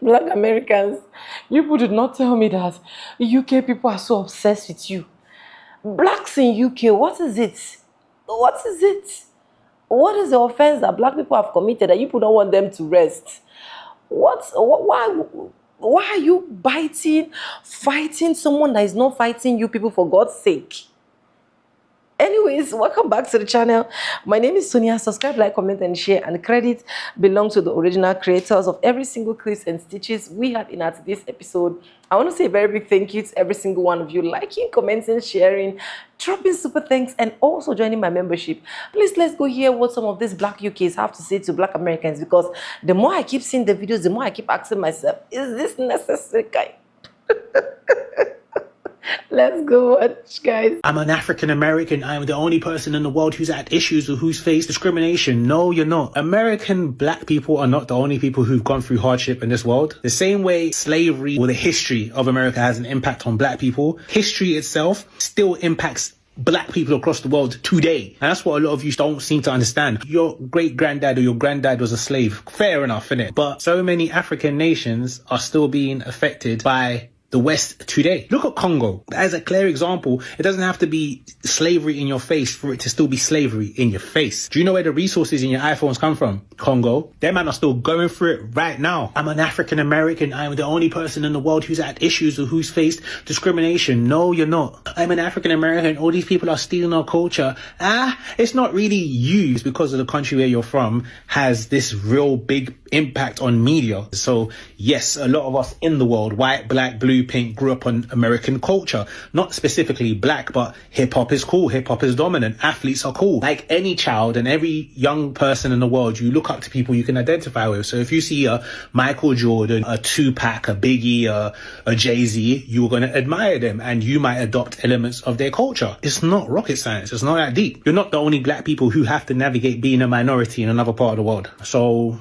Black Americans, you people did not tell me that UK people are so obsessed with you. Blacks in UK, what is it? What is it? What is the offense that black people have committed that you people don't want them to rest? Why are you fighting someone that is not fighting you people, for God's sake? Anyways, welcome back to the channel. My name is Sonia. Subscribe, like, comment, and share. And the credit belongs to the original creators of every single clips and stitches we have in at this episode. I want to say a very big thank you to every single one of you liking, commenting, sharing, dropping super thanks, and also joining my membership. Please, let's go hear what some of these black UKs have to say to black Americans, because the more I keep seeing the videos, the more I keep asking myself, is this necessary, guy? Let's go watch, guys. I'm an African American. I'm the only person in the world who's had issues or who's faced discrimination. No, you're not. American black people are not the only people who've gone through hardship in this world. The same way slavery or the history of America has an impact on black people, history itself still impacts black people across the world today. And that's what a lot of you don't seem to understand. Your great-granddad or your granddad was a slave. Fair enough, innit? But so many African nations are still being affected by the West today. Look at Congo. As a clear example, it doesn't have to be slavery in your face for it to still be slavery in your face. Do you know where the resources in your iPhones come from? Congo. Them man are still going through it right now. I'm an African American. I'm the only person in the world who's had issues or who's faced discrimination. No, you're not. I'm an African American. All these people are stealing our culture. It's not really you. It's because of the country where you're from has this real big impact on media. So yes, a lot of us in the world, white, black, blue, pink, grew up on American culture. Not specifically black, but hip hop is cool. Hip hop is dominant. Athletes are cool. Like any child and every young person in the world, you look up to people you can identify with. So if you see a Michael Jordan, a Tupac, a Biggie, a Jay-Z, you're going to admire them and you might adopt elements of their culture. It's not rocket science. It's not that deep. You're not the only black people who have to navigate being a minority in another part of the world. So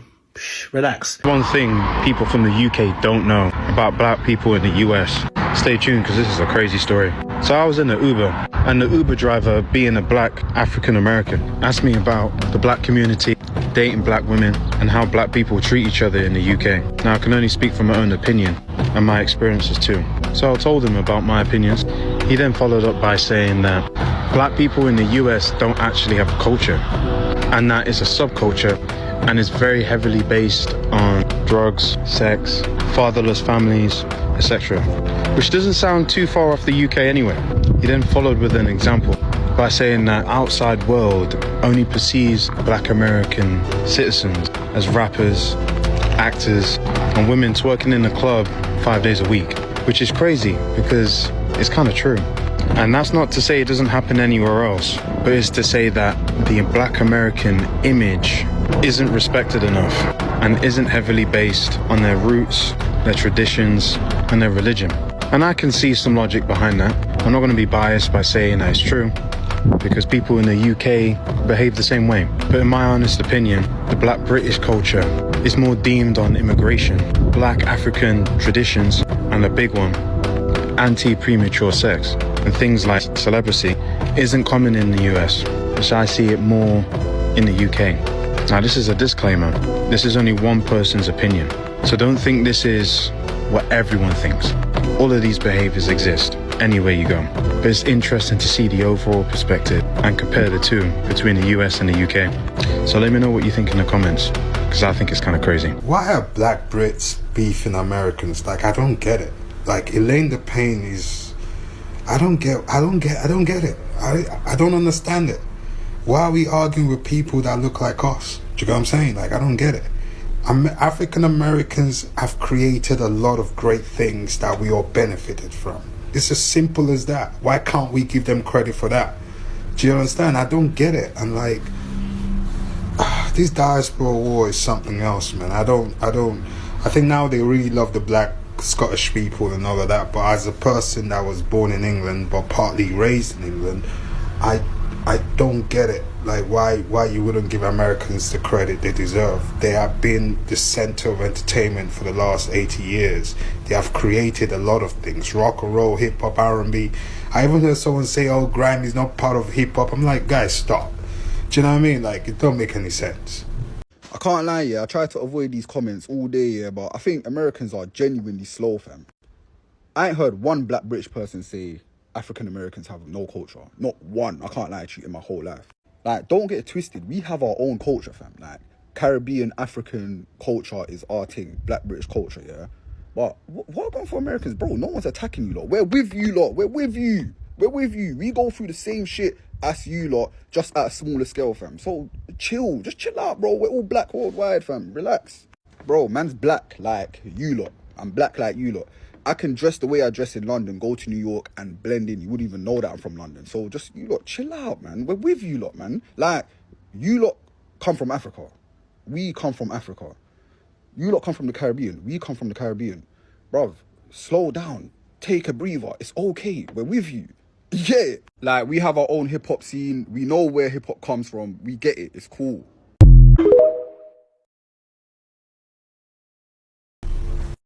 relax. One thing people from the UK don't know about black people in the US. Stay tuned because this is a crazy story. So I was in an Uber and the Uber driver, being a black African American, asked me about the black community, dating black women, and how black people treat each other in the UK. Now I can only speak from my own opinion and my experiences too. So I told him about my opinions. He then followed up by saying that black people in the US don't actually have a culture, and that is a subculture and is very heavily based on drugs, sex, fatherless families, etc. Which doesn't sound too far off the UK anyway. He then followed with an example by saying that outside world only perceives black American citizens as rappers, actors, and women twerking in the club 5 days a week, which is crazy because it's kind of true. And that's not to say it doesn't happen anywhere else, but it's to say that the black American image isn't respected enough and isn't heavily based on their roots, their traditions, and their religion. And I can see some logic behind that. I'm not going to be biased by saying that it's true, because people in the UK behave the same way. But in my honest opinion, the black British culture is more deemed on immigration, black African traditions, and a big one, anti-premature sex, and things like celibacy isn't common in the US, which I see it more in the UK. Now this is a disclaimer, this is only one person's opinion, so don't think this is what everyone thinks. All of these behaviors exist anywhere you go, but it's interesting to see the overall perspective and compare the two between the US and the UK. So let me know what you think in the comments, because I think it's kind of crazy. Why are black Brits beefing Americans? Like, I don't get it. Like, Elaine the Pain is, I don't get it. I don't understand it. Why are we arguing with people that look like us? Do you get what I'm saying? Like, I don't get it. African Americans have created a lot of great things that we all benefited from. It's as simple as that. Why can't we give them credit for that? Do you understand? I don't get it. And like, this diaspora war is something else, man. I think now they really love the black Scottish people and all of that, but as a person that was born in England but partly raised in England, I don't get it. Like, why you wouldn't give Americans the credit they deserve? They have been the center of entertainment for the last 80 years. They have created a lot of things: rock and roll, hip hop, R&B. I even heard someone say, "Oh, grime is not part of hip hop." I'm like, guys, stop. Do you know what I mean? Like, it don't make any sense. I can't lie, yeah, I try to avoid these comments all day, yeah, but I think Americans are genuinely slow, fam. I ain't heard one black British person say African Americans have no culture. Not one, I can't lie to you, in my whole life. Like, don't get it twisted, we have our own culture, fam. Like, Caribbean, African culture is our thing, black British culture, yeah? But what going for Americans, bro? No one's attacking you lot. We're with you lot, we're with you. We're with you. We go through the same shit as you lot, just at a smaller scale, fam. So chill, just chill out, bro. We're all black worldwide, fam. Relax. Bro, man's black like you lot. I'm black like you lot. I can dress the way I dress in London, go to New York and blend in. You wouldn't even know that I'm from London. So just, you lot, chill out, man. We're with you lot, man. Like, you lot come from Africa. We come from Africa. You lot come from the Caribbean. We come from the Caribbean. Bruv, slow down. Take a breather. It's okay. We're with you. Yeah. Like, we have our own hip-hop scene. We know where hip-hop comes from. We get it. It's cool.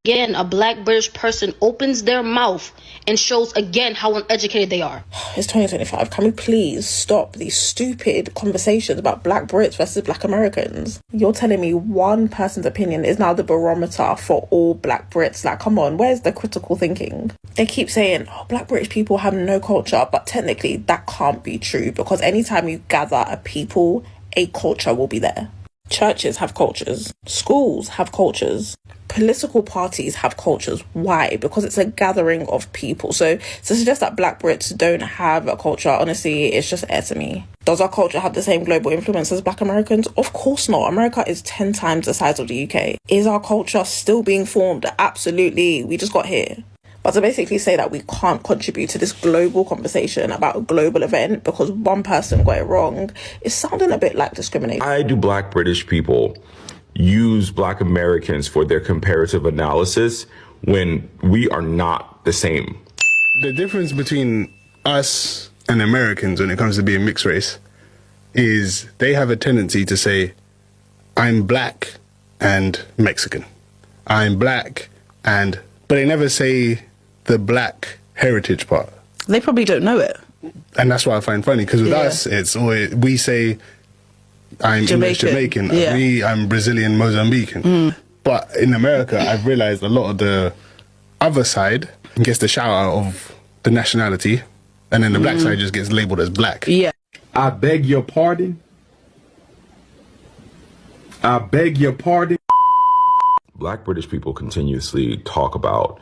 Again, a black British person opens their mouth and shows again how uneducated they are. It's 2025. Can we please stop these stupid conversations about black Brits versus black Americans? You're telling me one person's opinion is now the barometer for all black Brits. Like, come on, where's the critical thinking? They keep saying, oh, black British people have no culture, but technically that can't be true, because anytime you gather a people, a culture will be there. Churches have cultures. Schools have cultures. Political parties have cultures. Why? Because it's a gathering of people. So to suggest that black Brits don't have a culture, honestly, it's just air to me. Does our culture have the same global influence as black Americans? Of course not. America is 10 times the size of the UK. Is our culture still being formed? Absolutely. We just got here. But to basically say that we can't contribute to this global conversation about a global event because one person got it wrong is sounding a bit like discrimination. Why do black British people use black Americans for their comparative analysis when we are not the same? The difference between us and Americans when it comes to being mixed race is they have a tendency to say, I'm black and Mexican. I'm black and... But they never say the black heritage part. They probably don't know it. And that's what I find funny, because with us, it's always, we say, I'm English Jamaican, I'm Brazilian Mozambican. But in America, I've realized a lot of the other side gets the shout out of the nationality, and then the black side just gets labeled as black. Yeah. I beg your pardon. I beg your pardon. Black British people continuously talk about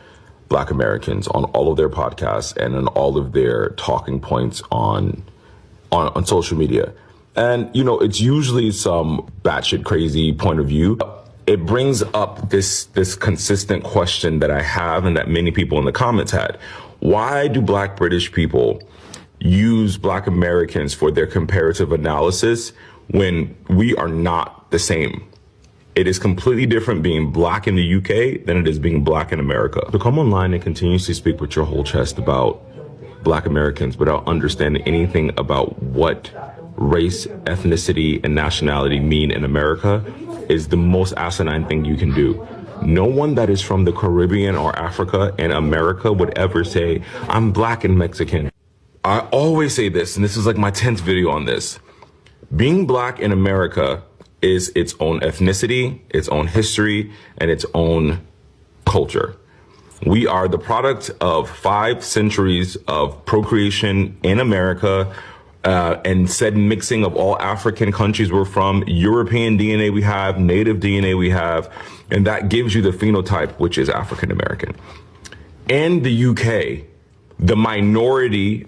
black Americans on all of their podcasts and on all of their talking points on social media. And, you know, it's usually some batshit crazy point of view. It brings up this consistent question that I have and that many people in the comments had. Why do black British people use black Americans for their comparative analysis when we are not the same? It is completely different being black in the UK than it is being black in America. To come online and continuously speak with your whole chest about black Americans without understanding anything about what race, ethnicity, and nationality mean in America is the most asinine thing you can do. No one that is from the Caribbean or Africa in America would ever say, I'm black and Mexican. I always say this, and this is like my 10th video on this. Being black in America is its own ethnicity, its own history, and its own culture. We are the product of 5 centuries of procreation in America, and said mixing of all African countries we're from, European DNA we have, native DNA we have, and that gives you the phenotype, which is African American. In the UK, the minority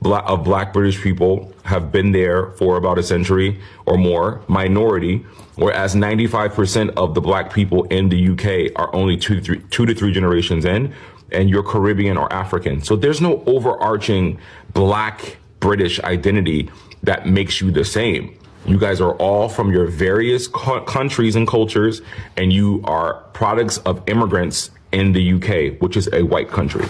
of black British people have been there for about a century or more, minority, whereas 95% of the black people in the UK are only 2 to 3 generations in, and you're Caribbean or African. So there's no overarching black British identity that makes you the same. You guys are all from your various countries and cultures, and you are products of immigrants in the UK, which is a white country.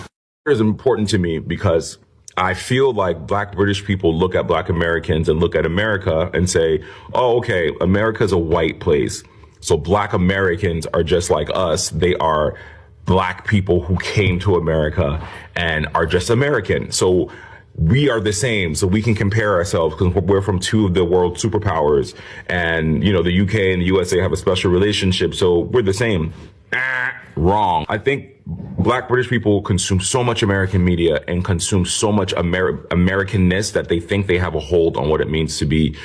It is important to me because I feel like Black British people look at Black Americans and look at America and say, oh, okay, America's a white place. So Black Americans are just like us. They are Black people who came to America and are just American. So we are the same. So we can compare ourselves because we're from two of the world superpowers. And, you know, the UK and the USA have a special relationship. So we're the same. Wrong. I think Black British people consume so much American media and consume so much Americanness that they think they have a hold on what it means to be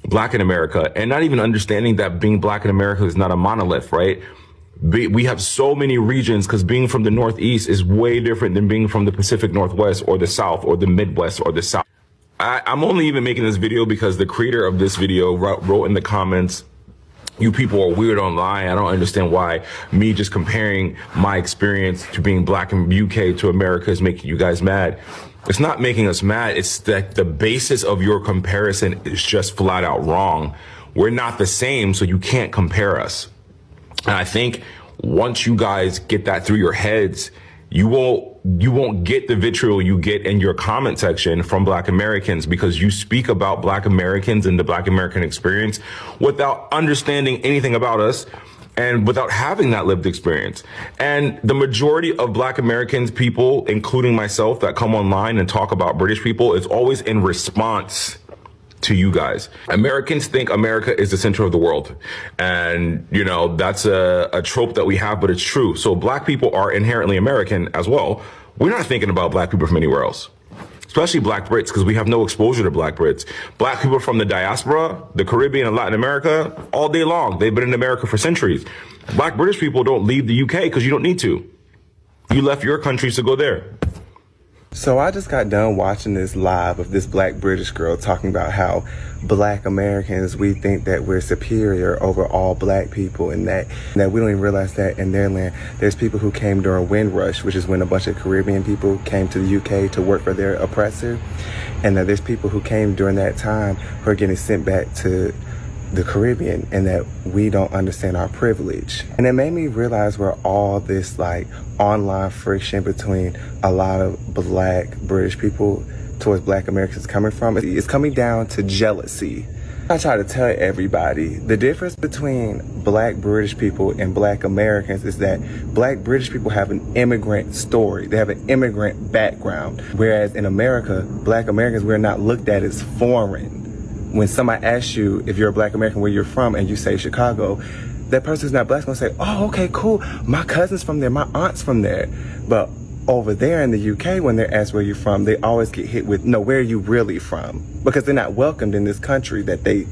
Black in America, and not even understanding that being Black in America is not a monolith, right? We have so many regions because being from the Northeast is way different than being from the Pacific Northwest or the South or the Midwest or the South. I'm only even making this video because the creator of this video wrote in the comments, you people are weird online. I don't understand why me just comparing my experience to being Black in the UK to America is making you guys mad. It's not making us mad. It's that the basis of your comparison is just flat out wrong. We're not the same, so you can't compare us. And I think once you guys get that through your heads, you won't get the vitriol you get in your comment section from Black Americans because you speak about Black Americans and the Black American experience without understanding anything about us and without having that lived experience. And the majority of Black Americans, people, including myself, that come online and talk about British people, is always in response to you guys. Americans think America is the center of the world. And, you know, that's a trope that we have, but it's true. So Black people are inherently American as well. We're not thinking about Black people from anywhere else, especially Black Brits, because we have no exposure to Black Brits. Black people from the diaspora, the Caribbean and Latin America, all day long. They've been in America for centuries. Black British people don't leave the UK because you don't need to. You left your countries to go there. So I just got done watching this live of this Black British girl talking about how Black Americans, we think that we're superior over all Black people, and that we don't even realize that in their land there's people who came during Windrush, which is when a bunch of Caribbean people came to the UK to work for their oppressor, and that there's people who came during that time who are getting sent back to the Caribbean, and that we don't understand our privilege. And it made me realize where all this like online friction between a lot of Black British people towards Black Americans coming from. It's coming down to jealousy. I try to tell everybody the difference between Black British people and Black Americans is that Black British people have an immigrant story. They have an immigrant background. Whereas in America, Black Americans, we're not looked at as foreign. When somebody asks you if you're a Black American, where you're from, and you say Chicago, that person's not Black, is going to say, oh, okay, cool. My cousin's from there. My aunt's from there. But over there in the UK, when they're asked where you're from, they always get hit with, no, where are you really from? Because they're not welcomed in this country that they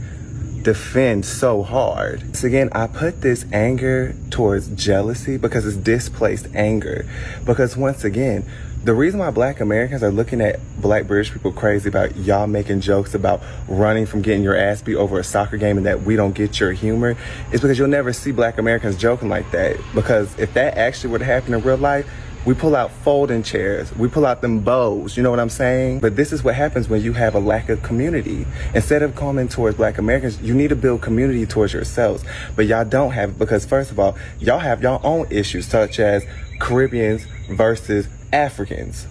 defend so hard. So again, I put this anger towards jealousy because it's displaced anger. Because once again, the reason why Black Americans are looking at Black British people crazy about y'all making jokes about running from getting your ass beat over a soccer game and that we don't get your humor is because you'll never see Black Americans joking like that. Because if that actually would happen in real life, we pull out folding chairs, we pull out them bows, you know what I'm saying? But this is what happens when you have a lack of community. Instead of coming towards Black Americans, you need to build community towards yourselves. But y'all don't have it because, first of all, y'all have your own issues, such as Caribbeans versus Africans.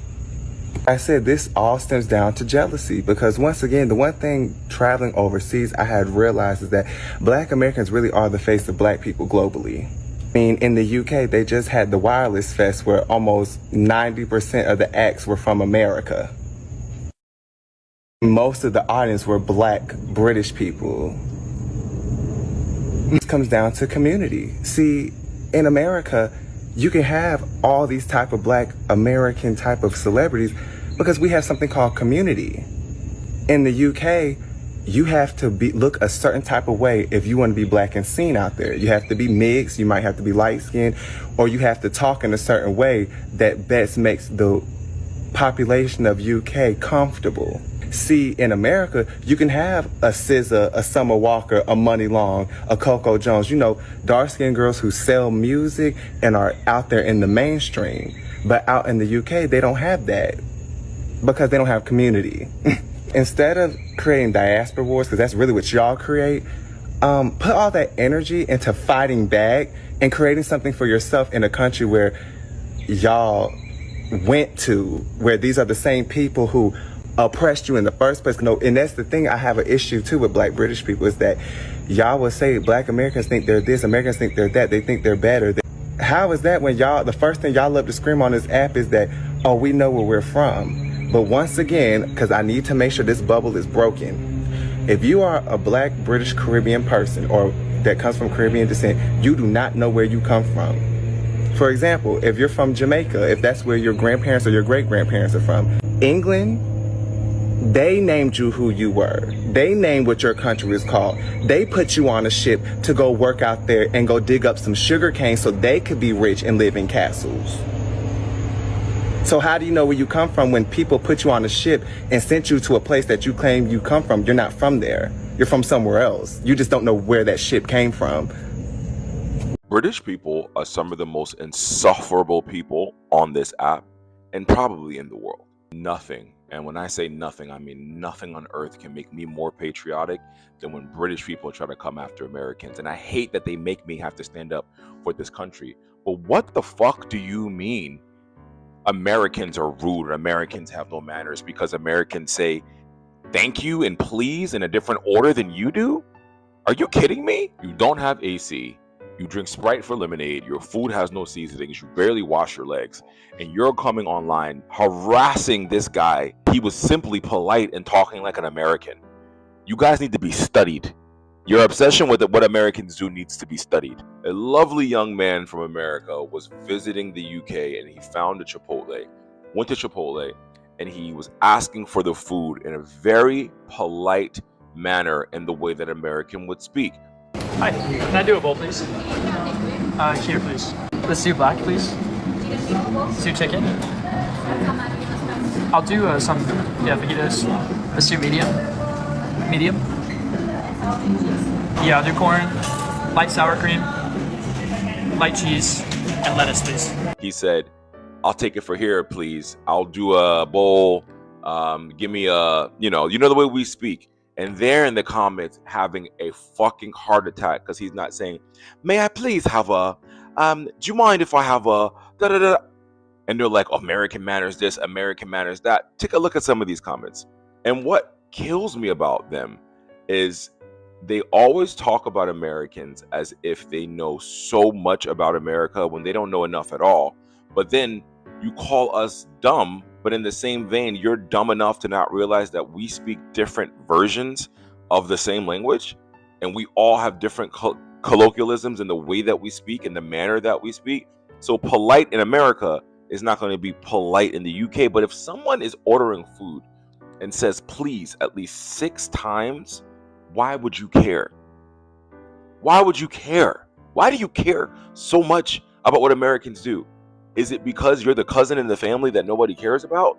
I said this all stems down to jealousy because, once again, the one thing traveling overseas I had realized is that Black Americans really are the face of Black people globally. I mean, in the UK, they just had the Wireless Fest where almost 90% of the acts were from America. Most of the audience were Black British people. This comes down to community. See, in America, you can have all these type of Black American type of celebrities because we have something called community. In the UK, you have to look a certain type of way if you want to be Black and seen out there. You have to be mixed, you might have to be light-skinned, or you have to talk in a certain way that best makes the population of UK comfortable. See, in America, you can have a SZA, a Summer Walker, a Money Long, a Coco Jones, you know, dark-skinned girls who sell music and are out there in the mainstream. But out in the UK, they don't have that because they don't have community. Instead of creating diaspora wars, because that's really what y'all create, put all that energy into fighting back and creating something for yourself in a country where y'all went to, where these are the same people who oppressed you in the first place. No, and that's the thing I have an issue too with black British people, is that y'all would say black Americans think they're this, Americans think they're that, they think they're better. How is that when y'all, the first thing y'all love to scream on this app is that, oh, we know where we're from. But once again, because I need to make sure this bubble is broken, if you are a black British Caribbean person or that comes from Caribbean descent, you do not know where you come from. For example, if you're from Jamaica, if that's where your grandparents or your great-grandparents are from, England, they named you who you were. They named what your country is called. They put you on a ship to go work out there and go dig up some sugar cane so they could be rich and live in castles. So how do you know where you come from when people put you on a ship and sent you to a place that you claim you come from? You're not from there. You're from somewhere else. You just don't know where that ship came from. British people are some of the most insufferable people on this app and probably in the world. Nothing, and when I say nothing, I mean nothing on earth can make me more patriotic than when British people try to come after Americans. And I hate that they make me have to stand up for this country. But what the fuck do you mean Americans are rude or Americans have no manners because Americans say thank you and please in a different order than you do? Are you kidding me? You don't have AC. You drink Sprite for lemonade, your food has no seasonings, you barely wash your legs, and you're coming online harassing this guy. He was simply polite and talking like an American. You guys need to be studied. Your obsession with what Americans do needs to be studied. A lovely young man from America was visiting the UK and he found a Chipotle, went to Chipotle, and he was asking for the food in a very polite manner in the way that American would speak. Hi, can I do a bowl, please? Here, please. Let's do black, please. Let's do chicken. I'll do some, fajitas. Let's do medium. Medium. Yeah, I'll do corn, light sour cream, light cheese, and lettuce, please. He said, I'll take it for here, please. I'll do a bowl. Give me a, you know the way we speak. And they're in the comments having a fucking heart attack because he's not saying, may I please have a, do you mind if I have a, da-da-da? And they're like, American manners this, American manners that. Take a look at some of these comments. And what kills me about them is they always talk about Americans as if they know so much about America when they don't know enough at all. But then you call us dumb. But in the same vein, you're dumb enough to not realize that we speak different versions of the same language. And we all have different colloquialisms in the way that we speak and the manner that we speak. So polite in America is not going to be polite in the UK. But if someone is ordering food and says please at least 6 times, why would you care? Why would you care? Why do you care so much about what Americans do? Is it because you're the cousin in the family that nobody cares about?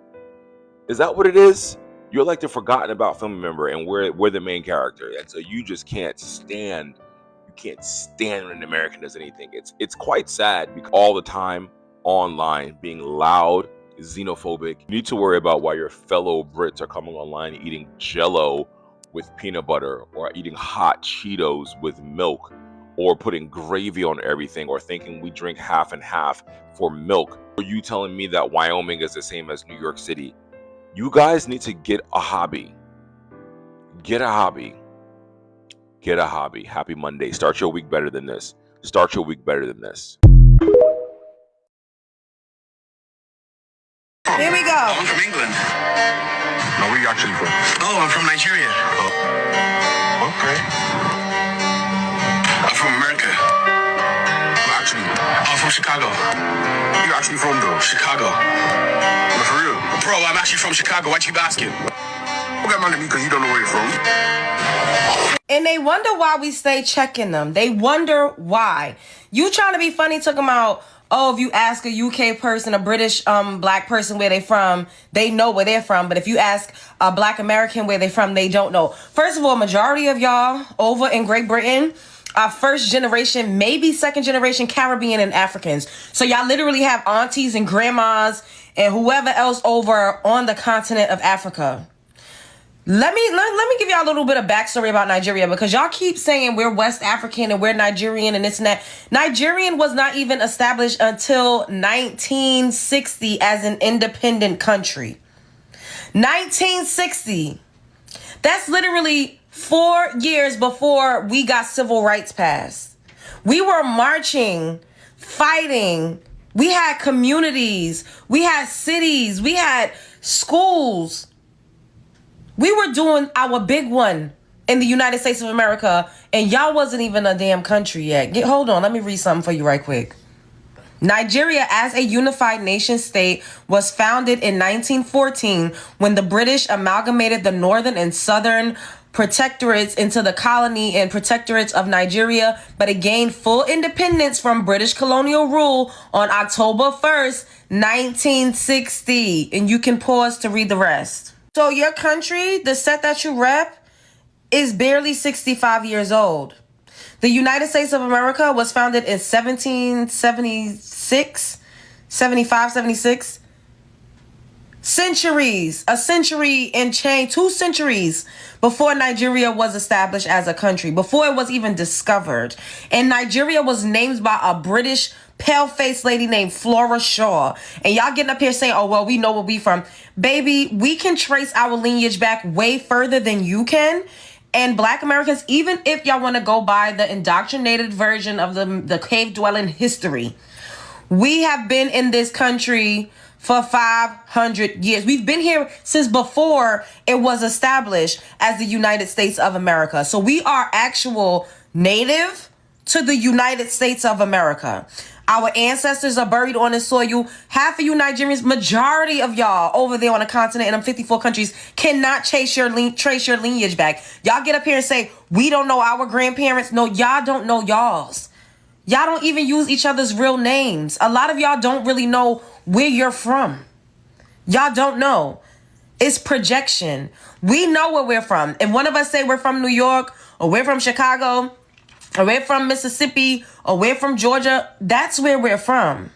Is that what it is? You're like the forgotten about family member and we're the main character. And so you just can't stand when an American does anything. It's quite sad because all the time online being loud, xenophobic. You need to worry about why your fellow Brits are coming online eating Jell-O with peanut butter or eating hot Cheetos with milk, or putting gravy on everything, or thinking we drink half and half for milk. Or you telling me that Wyoming is the same as New York City. You guys need to get a hobby. Get a hobby. Get a hobby. Happy Monday. Start your week better than this. Start your week better than this. Here we go. I'm from England. No, where are you actually from? Oh, I'm from Nigeria. Oh. Okay. I'm from America. Well, actually, I'm from Chicago. you actually from though? Chicago. But for real? Bro, I'm actually from Chicago. Why'd you keep asking? Okay, man, because you don't know where you're from. And they wonder why we stay checking them. They wonder why. You trying to be funny talking about, oh, if you ask a UK person, a British black person where they from, they know where they're from. But if you ask a black American where they from, they don't know. First of all, majority of y'all over in Great Britain are first generation, maybe second generation Caribbean and Africans. So y'all literally have aunties and grandmas and whoever else over on the continent of Africa. Let me give y'all a little bit of backstory about Nigeria, because y'all keep saying we're West African and we're Nigerian and this and that. Nigerian was not even established until 1960 as an independent country. 1960. That's literally 4 years before we got civil rights passed. We were marching, fighting. We had communities. We had cities. We had schools. We were doing our big one in the United States of America, and y'all wasn't even a damn country yet. Hold on, let me read something for you right quick. Nigeria, as a unified nation state, was founded in 1914 when the British amalgamated the northern and southern protectorates into the colony and protectorates of Nigeria, but it gained full independence from British colonial rule on October 1st, 1960. And you can pause to read the rest. So your country, the set that you rep, is barely 65 years old. The United States of America was founded in 1776, 75, 76. Centuries, a century and change, 2 centuries before Nigeria was established as a country, before it was even discovered. And Nigeria was named by a British pale-faced lady named Flora Shaw. And y'all getting up here saying, oh, well, we know where we from. Baby, we can trace our lineage back way further than you can. And Black Americans, even if y'all want to go by the indoctrinated version of the cave-dwelling history, we have been in this country for 500 years. We've been here since before it was established as the United States of America. So we are actual native to the United States of America. Our ancestors are buried on this soil. Half of you Nigerians, majority of y'all over there on the continent in them 54 countries cannot trace your lineage back. Y'all get up here and say, we don't know our grandparents. No, y'all don't know y'all's. Y'all don't even use each other's real names. A lot of y'all don't really know where you're from. Y'all don't know. It's projection. We know where we're from. If one of us say we're from New York, or we're from Chicago, or we're from Mississippi, or we're from Georgia, that's where we're from.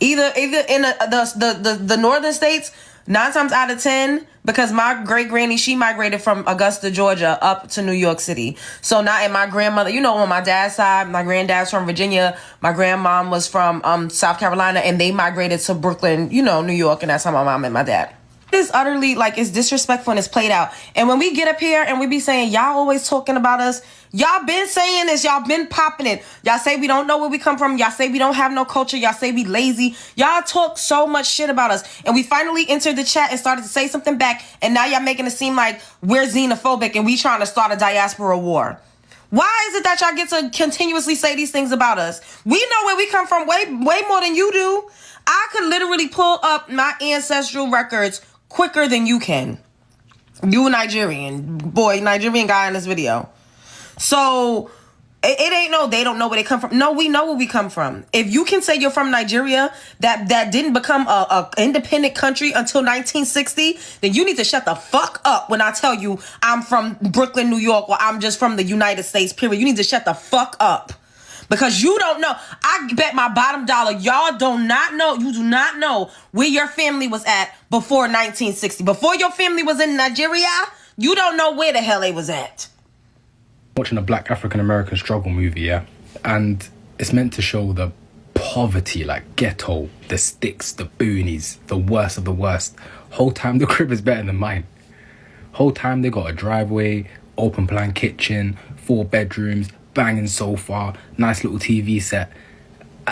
Either in the northern states, 9 times out of 10, because my great granny, she migrated from Augusta, Georgia, up to New York City. So now, and my grandmother, you know, on my dad's side, my granddad's from Virginia, my grandmom was from South Carolina, and they migrated to Brooklyn, you know, New York, and that's how my mom met my dad. It's utterly, like, it's disrespectful and it's played out. And when we get up here and we be saying, y'all always talking about us, y'all been saying this, y'all been popping it. Y'all say we don't know where we come from. Y'all say we don't have no culture. Y'all say we lazy. Y'all talk so much shit about us. And we finally entered the chat and started to say something back. And now y'all making it seem like we're xenophobic and we trying to start a diaspora war. Why is it that y'all get to continuously say these things about us? We know where we come from way more than you do. I could literally pull up my ancestral records quicker than you can. You Nigerian guy in this video. So it ain't no they don't know where they come from. No, we know where we come from. If you can say you're from Nigeria that didn't become a independent country until 1960, then you need to shut the fuck up when I tell you I'm from Brooklyn, New York, or I'm just from the United States, period. You need to shut the fuck up. Because you don't know. I bet my bottom dollar, y'all do not know. You do not know where your family was at before 1960. Before your family was in Nigeria, you don't know where the hell they was at. Watching a Black African American struggle movie, yeah? And it's meant to show the poverty, like ghetto, the sticks, the boonies, the worst of the worst. Whole time the crib is better than mine. Whole time they got a driveway, open plan kitchen, 4 bedrooms, banging sofa, nice little TV set.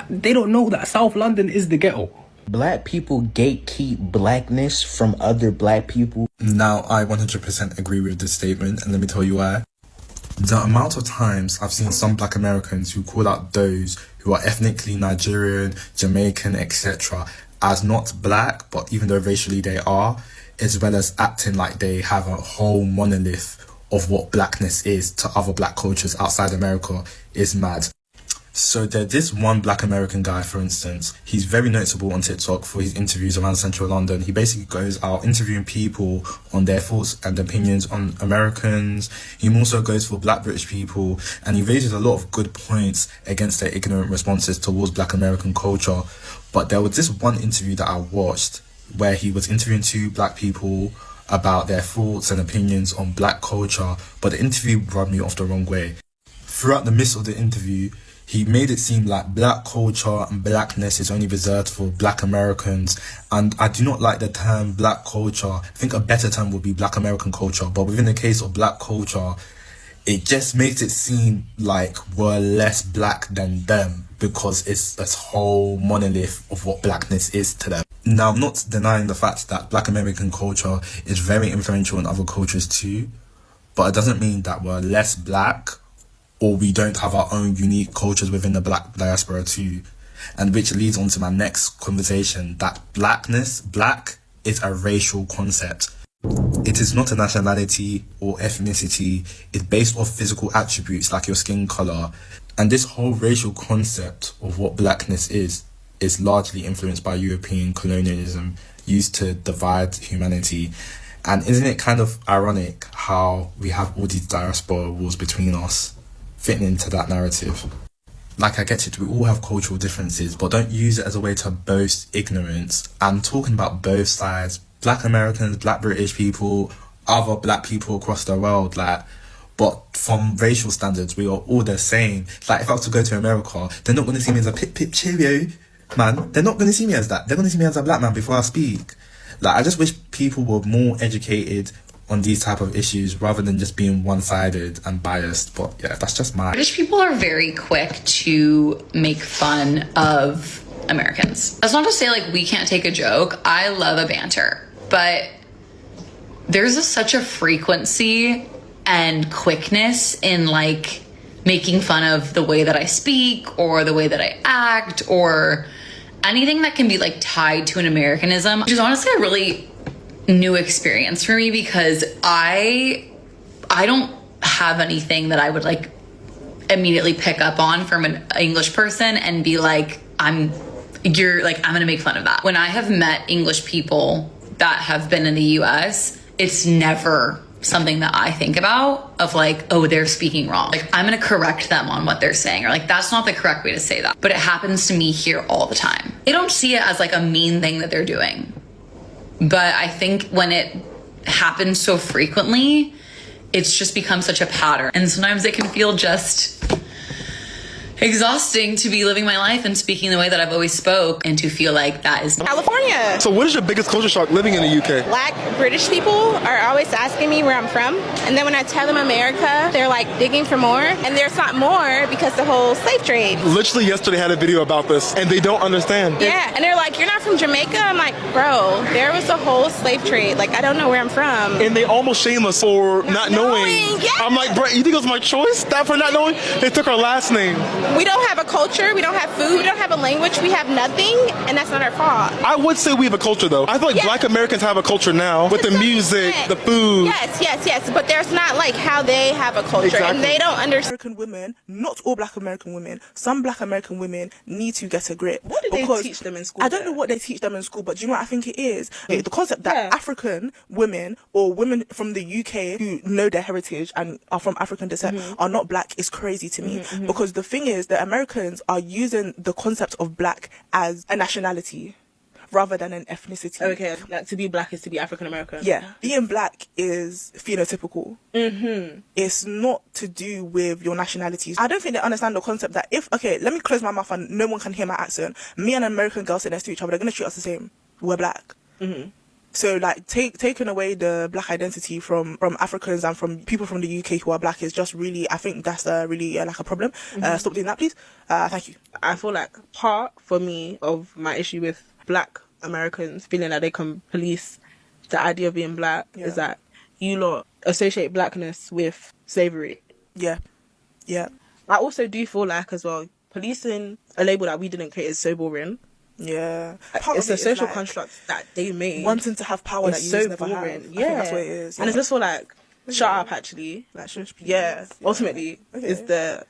They don't know that South London is the ghetto. Black people gatekeep blackness from other black people. Now, I 100% agree with this statement, and let me tell you why. The amount of times I've seen some Black Americans who call out those who are ethnically Nigerian, Jamaican, etc. as not black, but even though racially they are, as well as acting like they have a whole monolith of what blackness is to other black cultures outside America is mad. So there's this one Black American guy, for instance. He's very noticeable on TikTok for his interviews around central London. He basically goes out interviewing people on their thoughts and opinions on Americans. He also goes for Black British people, and he raises a lot of good points against their ignorant responses towards Black American culture. But there was this one interview that I watched where he was interviewing 2 black people about their thoughts and opinions on black culture, but the interview rubbed me off the wrong way. Throughout the midst of the interview, he made it seem like black culture and blackness is only reserved for black Americans, and I do not like the term black culture. I think a better term would be black American culture, but within the case of black culture, it just makes it seem like we're less black than them because it's this whole monolith of what blackness is to them. Now, I'm not denying the fact that black American culture is very influential in other cultures too, but it doesn't mean that we're less black or we don't have our own unique cultures within the black diaspora too. And which leads on to my next conversation, that black is a racial concept. It is not a nationality or ethnicity. It's based off physical attributes like your skin color. And this whole racial concept of what blackness is largely influenced by European colonialism used to divide humanity. And isn't it kind of ironic how we have all these diaspora wars between us fitting into that narrative? Like, I get it, we all have cultural differences, but don't use it as a way to boast ignorance. I'm talking about both sides, black Americans, black British people, other black people across the world, but from racial standards, we are all the same. Like, if I was to go to America, they're not going to see me as a pip cheerio, man. They're not going to see me as that. They're going to see me as a black man before I speak. Like, I just wish people were more educated on these type of issues rather than just being one-sided and biased. But yeah, that's just my... British people are very quick to make fun of Americans. That's not to say like we can't take a joke. I love a banter, but there's such a frequency and quickness in like making fun of the way that I speak or the way that I act or anything that can be like tied to an Americanism, which is honestly a really new experience for me because I don't have anything that I would like immediately pick up on from an English person and be like, I'm gonna make fun of that. When I have met English people that have been in the US, it's never something that I think about of like, oh, they're speaking wrong. Like, I'm gonna correct them on what they're saying, or like, that's not the correct way to say that. But it happens to me here all the time. I don't see it as like a mean thing that they're doing. But I think when it happens so frequently, it's just become such a pattern. And sometimes it can feel just exhausting to be living my life and speaking the way that I've always spoke and to feel like that is California. So what is your biggest culture shock living in the UK? Black British people are always asking me where I'm from, and then when I tell them America, they're like digging for more, and there's not more because the whole slave trade. Literally yesterday I had a video about this and they don't understand. Yeah, and they're like, you're not from Jamaica? I'm like, bro, there was a whole slave trade. Like, I don't know where I'm from. And they almost shame us for not knowing. Yeah. I'm like, bro, you think it was my choice? That for not knowing? They took our last name. We don't have a culture, we don't have food, we don't have a language, we have nothing, and that's not our fault. I would say we have a culture though. I feel like black Americans have a culture now with the music, the food. Yes, but there's not like how they have a culture, and they don't understand. American women, not all black American women, some black American women need to get a grip. What do they teach them in school? I don't know what they teach them in school, but do you know what I think it is? The concept that African women or women from the UK who know their heritage and are from African descent are not black is crazy to me. Because the thing is that Americans are using the concept of black as a nationality rather than an ethnicity. Okay, like to be black is to be African American. Yeah, being black is phenotypical. It's not to do with your nationality. I don't think they understand the concept that let me close my mouth and no one can hear my accent. Me and an American girl sit next to each other, they're going to treat us the same. We're black. So like taking away the black identity from Africans and from people from the UK who are black is just really, I think that's really like a problem. Stop doing that, please. Thank you. I feel like part for me of my issue with black Americans feeling that they can police the idea of being black is that you lot associate blackness with slavery. Yeah. I also do feel like as well, policing a label that we didn't create is so boring. Yeah, it's a social construct that they made. Wanting to have power that you so never boring. have. I think that's what it is. And it's just for like, shut up actually. Like, ultimately is the...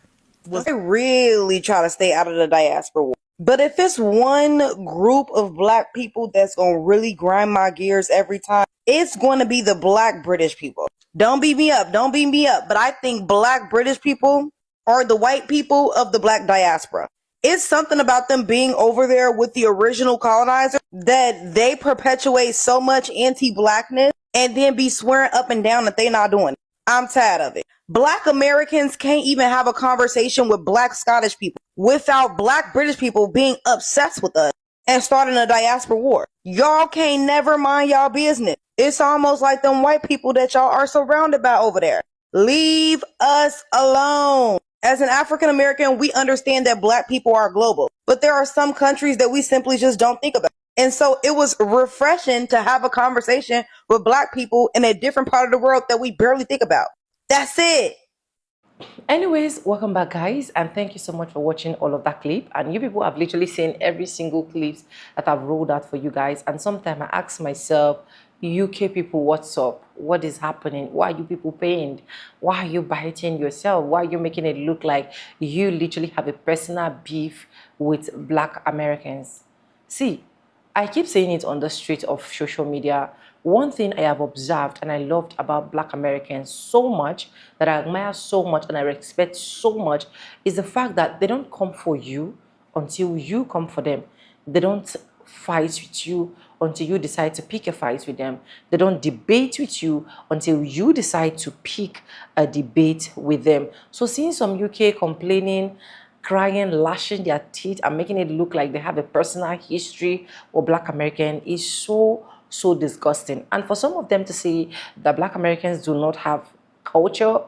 I really try to stay out of the diaspora war. But if it's one group of black people that's gonna really grind my gears every time, it's going to be the black British people. Don't beat me up. But I think black British people are the white people of the black diaspora. It's something about them being over there with the original colonizer that they perpetuate so much anti-blackness and then be swearing up and down that they not doing it. I'm tired of it. Black Americans can't even have a conversation with Black Scottish people without Black British people being obsessed with us and starting a diaspora war. Y'all can't never mind y'all business. It's almost like them white people that y'all are surrounded by over there. Leave us alone. As an African American, we understand that Black people are global, but there are some countries that we simply just don't think about. And so it was refreshing to have a conversation with Black people in a different part of the world that we barely think about. That's it. Anyways, welcome back, guys, and thank you so much for watching all of that clip. And you people have literally seen every single clips that I've rolled out for you guys. And sometimes I ask myself, UK people, what's up? What is happening? Why are you people pained? Why are you biting yourself? Why are you making it look like you literally have a personal beef with Black Americans? See, I keep saying it on the street of social media. One thing I have observed and I loved about Black Americans so much, that I admire so much and I respect so much, is the fact that they don't come for you until you come for them. They don't fight with you until you decide to pick a fight with them. They don't debate with you until you decide to pick a debate with them. So seeing some UK complaining, crying, lashing their teeth and making it look like they have a personal history with Black American is so disgusting. And for some of them to say that Black Americans do not have culture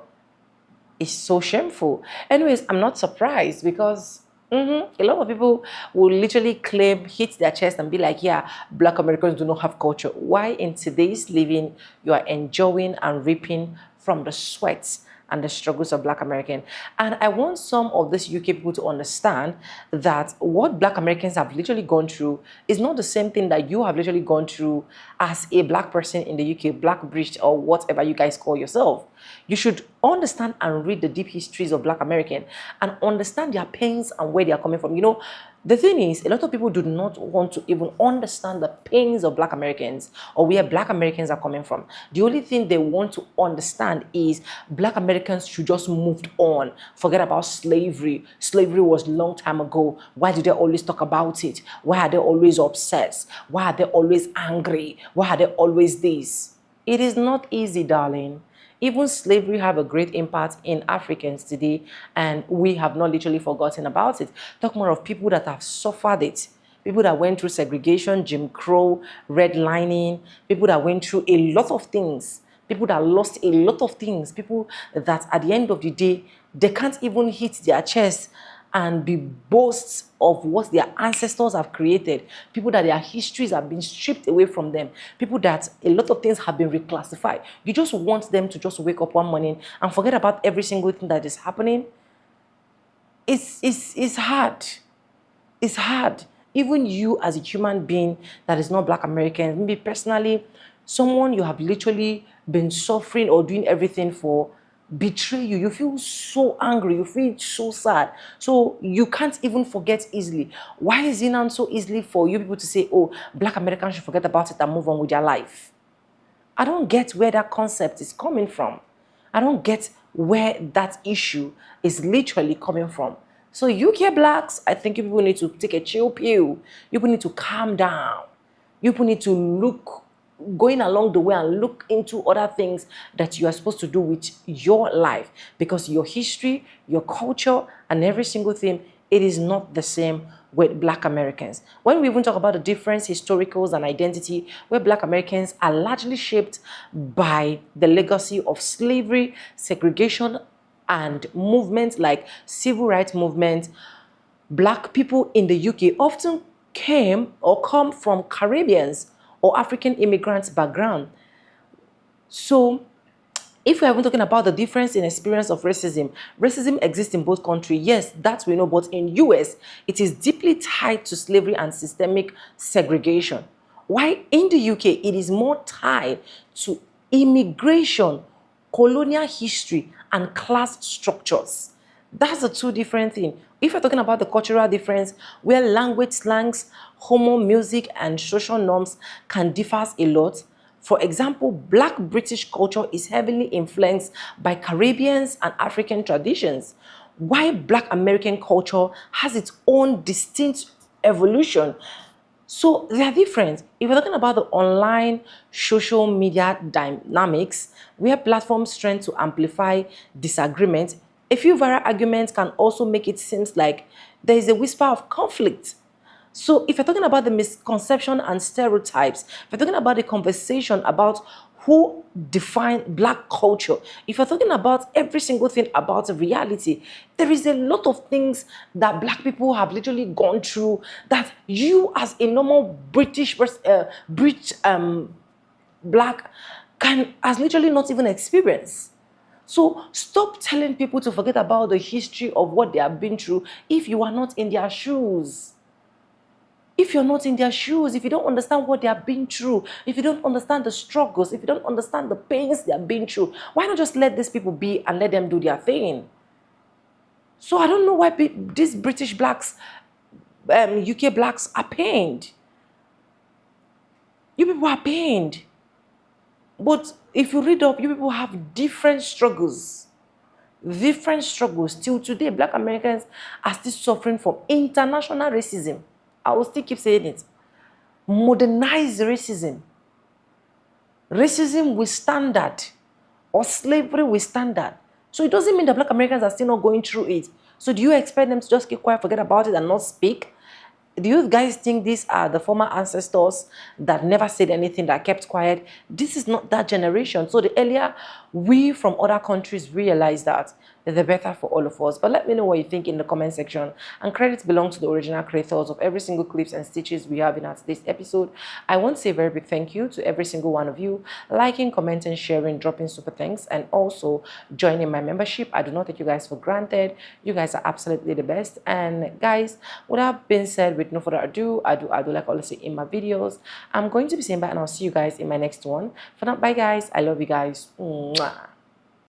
is so shameful. Anyways, I'm not surprised because a lot of people will literally claim, hit their chest and be like, yeah, Black Americans do not have culture. Why in today's living you are enjoying and reaping from the sweats and the struggles of Black American? And I want some of these UK people to understand that what Black Americans have literally gone through is not the same thing that you have literally gone through as a Black person in the UK, Black British or whatever you guys call yourself. You should understand and read the deep histories of Black American and understand their pains and where they are coming from. You know, the thing is, a lot of people do not want to even understand the pains of Black Americans or where Black Americans are coming from. The only thing they want to understand is Black Americans should just move on. Forget about slavery. Slavery was a long time ago. Why do they always talk about it? Why are they always obsessed? Why are they always angry? Why are they always this? It is not easy, darling. Even slavery have a great impact in Africans today, and we have not literally forgotten about it. Talk more of people that have suffered it. People that went through segregation, Jim Crow, redlining, people that went through a lot of things, people that lost a lot of things, people that at the end of the day, they can't even hit their chest and be boasts of what their ancestors have created, people that their histories have been stripped away from them, people that a lot of things have been reclassified. You just want them to just wake up one morning and forget about every single thing that is happening. It's hard. It's hard. Even you as a human being that is not Black American, maybe personally, someone you have literally been suffering or doing everything for, betray you, you feel so angry, you feel so sad, so you can't even forget easily. Why is it not so easily for you people to say, oh, Black Americans should forget about it and move on with their life? I don't get where that concept is coming from. I don't get where that issue is literally coming from. So UK Blacks, I think you people need to take a chill pill. You people need to calm down. You people need to look going along the way and look into other things that you are supposed to do with your life, because your history, your culture, and every single thing, it is not the same with Black Americans. When we even talk about the difference, historicals and identity, where Black Americans are largely shaped by the legacy of slavery, segregation, and movements like civil rights movement, Black people in the UK often came or come from Caribbeans or African immigrants background. So if we're even talking about the difference in experience of racism, racism exists in both countries. Yes, that we know, but in US, it is deeply tied to slavery and systemic segregation. While in the UK, it is more tied to immigration, colonial history, and class structures. That's the two different things. If you're talking about the cultural difference, where language, slangs, homo, music, and social norms can differ a lot. For example, Black British culture is heavily influenced by Caribbean and African traditions, while Black American culture has its own distinct evolution. So they are different. If we're talking about the online social media dynamics, where platforms strength to amplify disagreement, a few viral arguments can also make it seem like there is a whisper of conflict. So if you're talking about the misconception and stereotypes, if you're talking about the conversation about who define Black culture, if you're talking about every single thing about reality, there is a lot of things that Black people have literally gone through that you as a normal British Black has literally not even experienced. So stop telling people to forget about the history of what they have been through if you are not in their shoes. If you're not in their shoes, if you don't understand what they have been through, if you don't understand the struggles, if you don't understand the pains they have been through, why not just let these people be and let them do their thing? So I don't know why these British Blacks, UK Blacks are pained. You people are pained. But if you read up, you people have different struggles. Different struggles. Till today, Black Americans are still suffering from international racism. I will still keep saying it. Modernized racism. Racism with standard. Or slavery with standard. So it doesn't mean that Black Americans are still not going through it. So do you expect them to just keep quiet, forget about it, and not speak? Do you guys think these are the former ancestors that never said anything, that kept quiet? This is not that generation. So the earlier we from other countries realize that, the better for all of us. But let me know what you think in the comment section. And credits belong to the original creators of every single clips and stitches we have in our today's episode. I want to say a very big thank you to every single one of you liking, commenting, sharing, dropping super thanks, and also joining my membership. I do not take you guys for granted. You guys are absolutely the best. And guys, with that being said, with no further ado, I do like I always say in my videos, I'm going to be saying bye, and I'll see you guys in my next one. For now, bye guys. I love you guys. Mwah.